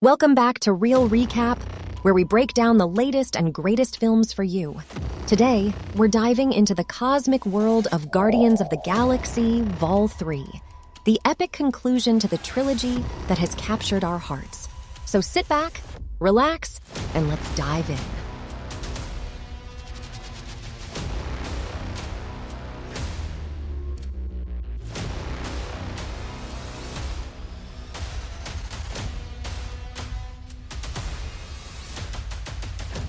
Welcome back to Real Recap, where we break down the latest and greatest films for you. Today, we're diving into the cosmic world of Guardians of the Galaxy Vol. 3, the epic conclusion to the trilogy that has captured our hearts. So sit back, relax, and let's dive in.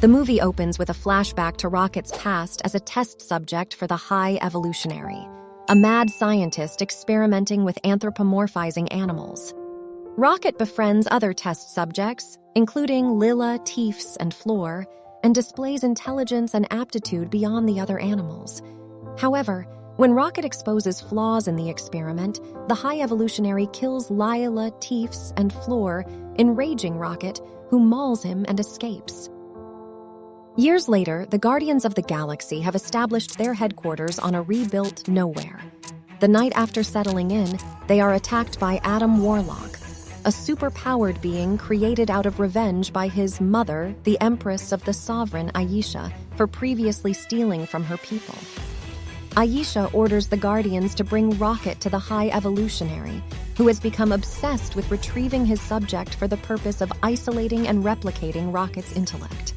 The movie opens with a flashback to Rocket's past as a test subject for the High Evolutionary, a mad scientist experimenting with anthropomorphizing animals. Rocket befriends other test subjects, including Lila, Teefs, and Floor, and displays intelligence and aptitude beyond the other animals. However, when Rocket exposes flaws in the experiment, the High Evolutionary kills Lila, Teefs, and Floor, enraging Rocket, who mauls him and escapes. Years later, the Guardians of the Galaxy have established their headquarters on a rebuilt nowhere. The night after settling in, they are attacked by Adam Warlock, a super-powered being created out of revenge by his mother, the Empress of the Sovereign Ayesha, for previously stealing from her people. Ayesha orders the Guardians to bring Rocket to the High Evolutionary, who has become obsessed with retrieving his subject for the purpose of isolating and replicating Rocket's intellect.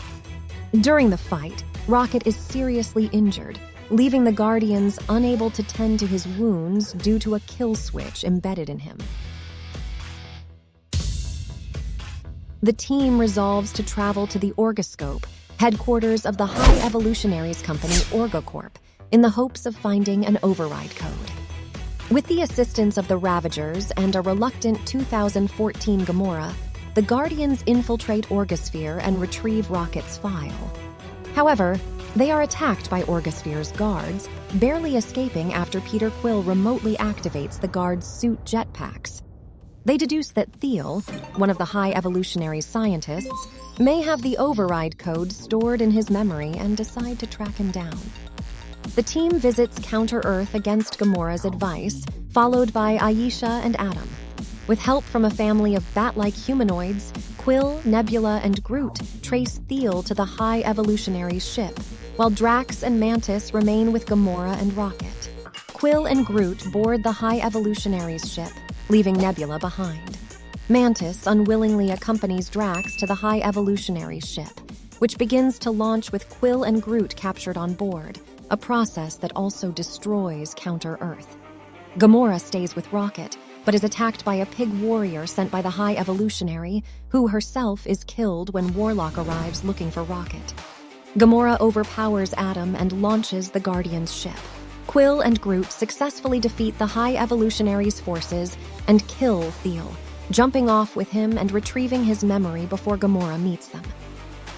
During the fight, Rocket is seriously injured, leaving the Guardians unable to tend to his wounds due to a kill switch embedded in him. The team resolves to travel to the Orgoscope, headquarters of the High Evolutionaries company Orgocorp, in the hopes of finding an override code. With the assistance of the Ravagers and a reluctant 2014 Gamora, the Guardians infiltrate Orgosphere and retrieve Rocket's file. However, they are attacked by Orgosphere's guards, barely escaping after Peter Quill remotely activates the guards' suit jetpacks. They deduce that Thiel, one of the High Evolutionary scientists, may have the override code stored in his memory and decide to track him down. The team visits Counter-Earth against Gamora's advice, followed by Ayesha and Adam. With help from a family of bat-like humanoids, Quill, Nebula, and Groot trace Thiel to the High Evolutionary's ship, while Drax and Mantis remain with Gamora and Rocket. Quill and Groot board the High Evolutionary's ship, leaving Nebula behind. Mantis unwillingly accompanies Drax to the High Evolutionary's ship, which begins to launch with Quill and Groot captured on board, a process that also destroys Counter-Earth. Gamora stays with Rocket, but is attacked by a pig warrior sent by the High Evolutionary, who herself is killed when Warlock arrives looking for Rocket. Gamora overpowers Adam and launches the Guardians' ship. Quill and Groot successfully defeat the High Evolutionary's forces and kill Thiel, jumping off with him and retrieving his memory before Gamora meets them.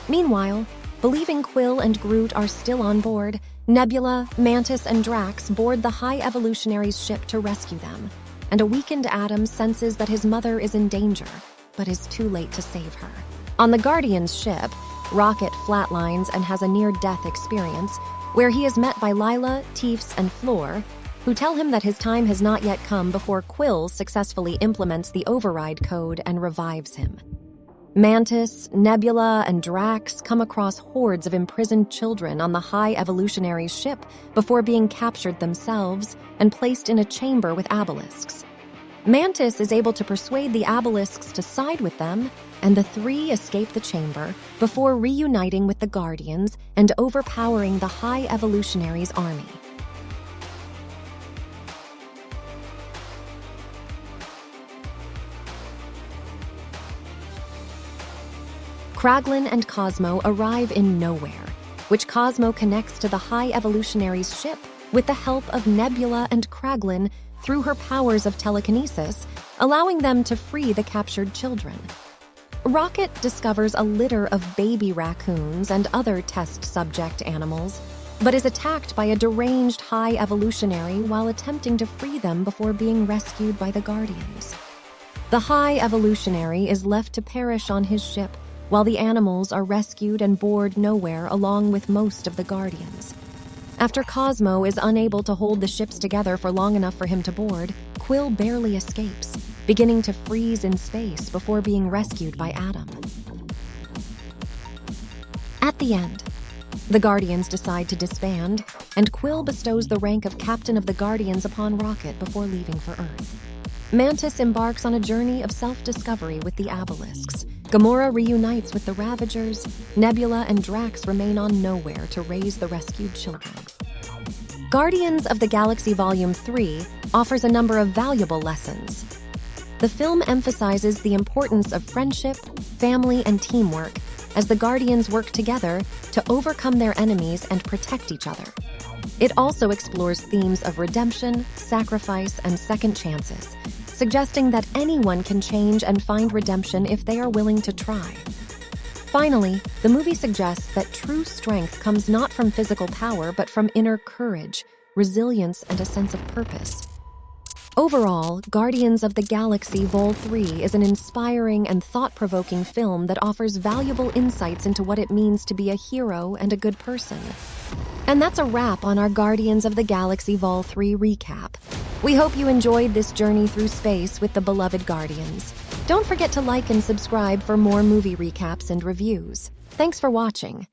Meanwhile, believing Quill and Groot are still on board, Nebula, Mantis, and Drax board the High Evolutionary's ship to rescue them, and a weakened Adam senses that his mother is in danger, but is too late to save her. On the Guardian's ship, Rocket flatlines and has a near-death experience, where he is met by Lila, Teefs, and Floor, who tell him that his time has not yet come before Quill successfully implements the override code and revives him. Mantis, Nebula, and Drax come across hordes of imprisoned children on the High Evolutionary's ship before being captured themselves and placed in a chamber with abelisks. Mantis is able to persuade the abelisks to side with them, and the three escape the chamber before reuniting with the Guardians and overpowering the High Evolutionary's army. Kraglin and Cosmo arrive in Nowhere, which Cosmo connects to the High Evolutionary's ship with the help of Nebula and Kraglin through her powers of telekinesis, allowing them to free the captured children. Rocket discovers a litter of baby raccoons and other test subject animals, but is attacked by a deranged High Evolutionary while attempting to free them before being rescued by the Guardians. The High Evolutionary is left to perish on his ship, while the animals are rescued and board Nowhere along with most of the Guardians. After Cosmo is unable to hold the ships together for long enough for him to board, Quill barely escapes, beginning to freeze in space before being rescued by Adam. At the end, the Guardians decide to disband, and Quill bestows the rank of Captain of the Guardians upon Rocket before leaving for Earth. Mantis embarks on a journey of self-discovery with the Abelisks. Gamora reunites with the Ravagers. Nebula and Drax remain on Nowhere to raise the rescued children. Guardians of the Galaxy Volume 3 offers a number of valuable lessons. The film emphasizes the importance of friendship, family, and teamwork as the Guardians work together to overcome their enemies and protect each other. It also explores themes of redemption, sacrifice, and second chances, suggesting that anyone can change and find redemption if they are willing to try. Finally, the movie suggests that true strength comes not from physical power but from inner courage, resilience, and a sense of purpose. Overall, Guardians of the Galaxy Vol. 3 is an inspiring and thought-provoking film that offers valuable insights into what it means to be a hero and a good person. And that's a wrap on our Guardians of the Galaxy Vol. 3 recap. We hope you enjoyed this journey through space with the beloved Guardians. Don't forget to like and subscribe for more movie recaps and reviews. Thanks for watching.